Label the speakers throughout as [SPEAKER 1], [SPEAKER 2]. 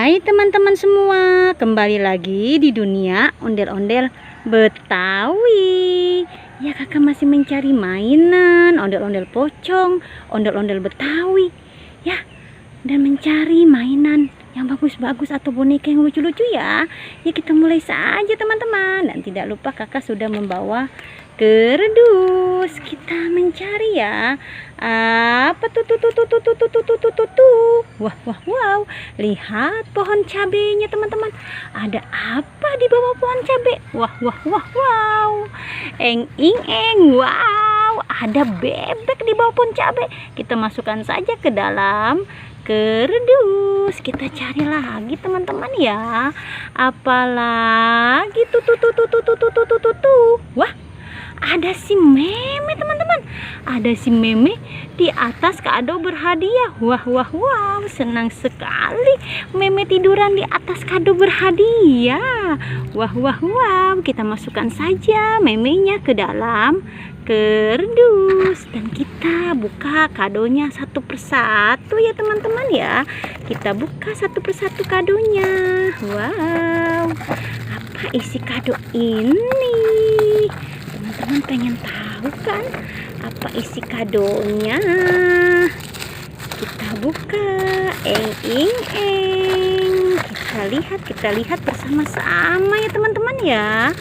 [SPEAKER 1] Hai teman-teman semua, kembali lagi di dunia ondel-ondel Betawi. Ya, kakak masih mencari mainan ondel-ondel pocong, ondel-ondel Betawi. Ya, dan mencari mainan yang bagus-bagus atau boneka yang lucu-lucu ya. Ya, kita mulai saja teman-teman. Dan tidak lupa kakak sudah membawa kerdus. Kita mencari ya. Apa tuh? Wah, wow. Lihat pohon cabenya teman-teman. Ada apa di bawah pohon cabe? Wah, wow. Eng. Wow, ada bebek di bawah pohon cabe. Kita masukkan saja ke dalam kerdus. Kita cari lagi teman-teman ya. Apalagi tuh. Wah, ada si meme teman-teman. Ada si meme di atas kado berhadiah. Wah, senang sekali meme tiduran di atas kado berhadiah. Wah, kita masukkan saja memenya ke dalam kerdus dan kita buka kadonya satu persatu ya teman-teman ya. Kita buka satu persatu kadonya. Wow, apa isi kado ini? Teman-teman pengen tahu kan apa isi kadonya? Kita buka. Eng. Kita lihat bersama-sama ya teman-teman ya.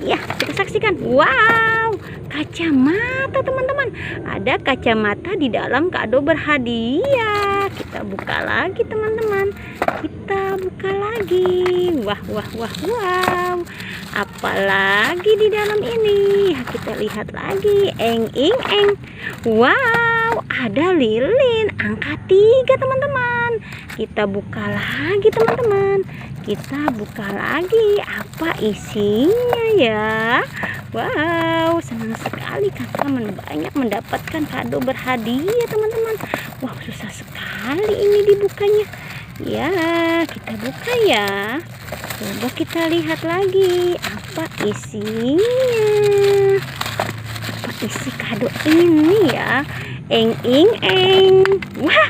[SPEAKER 1] Ya, kita saksikan. Wow, kacamata teman-teman. Ada kacamata di dalam kado berhadiah. Kita buka lagi teman-teman. Kita buka lagi. Wah. Apalagi di dalam ini? Ya, kita lihat lagi. Eng. Wow, ada lilin angka 3 teman-teman. Kita buka lagi teman-teman. Kita buka lagi. Apa isinya ya? Wow, senang sekali kakak banyak mendapatkan kado berhadiah teman-teman. Wow, susah sekali ini dibukanya. Ya, kita buka ya. Coba kita lihat lagi apa isinya. Apa isi kado ini ya? Eng. Wah,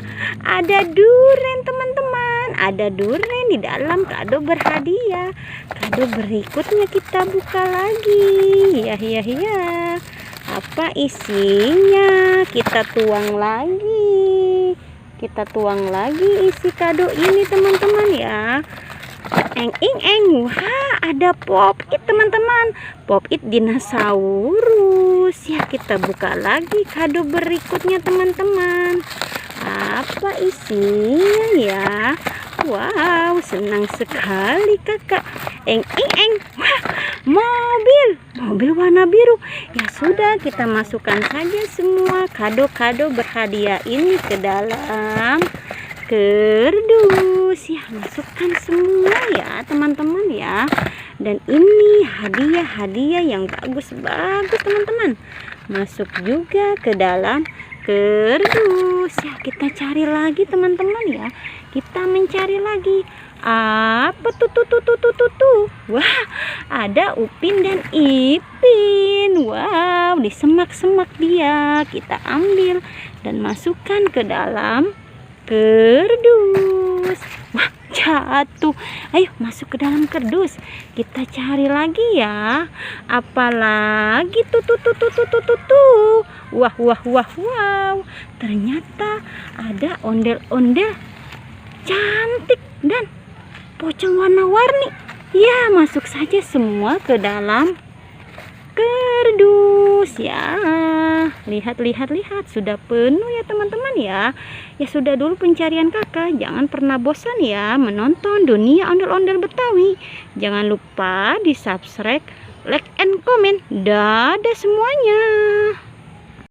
[SPEAKER 1] ada duren teman-teman. Ada duren di dalam kado berhadiah. Kado berikutnya kita buka lagi. Ya. Apa isinya? Kita tuang lagi. Isi kado ini teman-teman ya. Eng. Wah, ada pop-it teman-teman. Pop-it dinosaurus. Ya, kita buka lagi kado berikutnya teman-teman. Apa isinya ya? Wow, senang sekali kakak. Eng. Wah, mobil warna biru. Ya sudah, kita masukkan saja semua kado-kado berhadiah ini ke dalam kerdus. Ya, masukkan semua ya teman-teman ya. Dan ini hadiah yang bagus teman-teman. Masuk juga ke dalam kerdus. Ya, kita cari lagi teman-teman ya. Kita mencari lagi. Apa tuh? Wah, ada Upin dan Ipin. Wow, di semak-semak dia. Kita ambil dan masukkan ke dalam kerdus. Wah, jatuh. Ayo masuk ke dalam kerdus. Kita cari lagi ya. Apalagi tuh. Wow. Ternyata ada ondel-ondel cantik dan pocong warna-warni. Ya, masuk saja semua ke dalam kerdus ya. Lihat, sudah penuh ya teman-teman ya. Ya sudah dulu pencarian kakak. Jangan pernah bosan ya menonton dunia ondel-ondel Betawi. Jangan lupa di subscribe, like and comment. Dadah semuanya.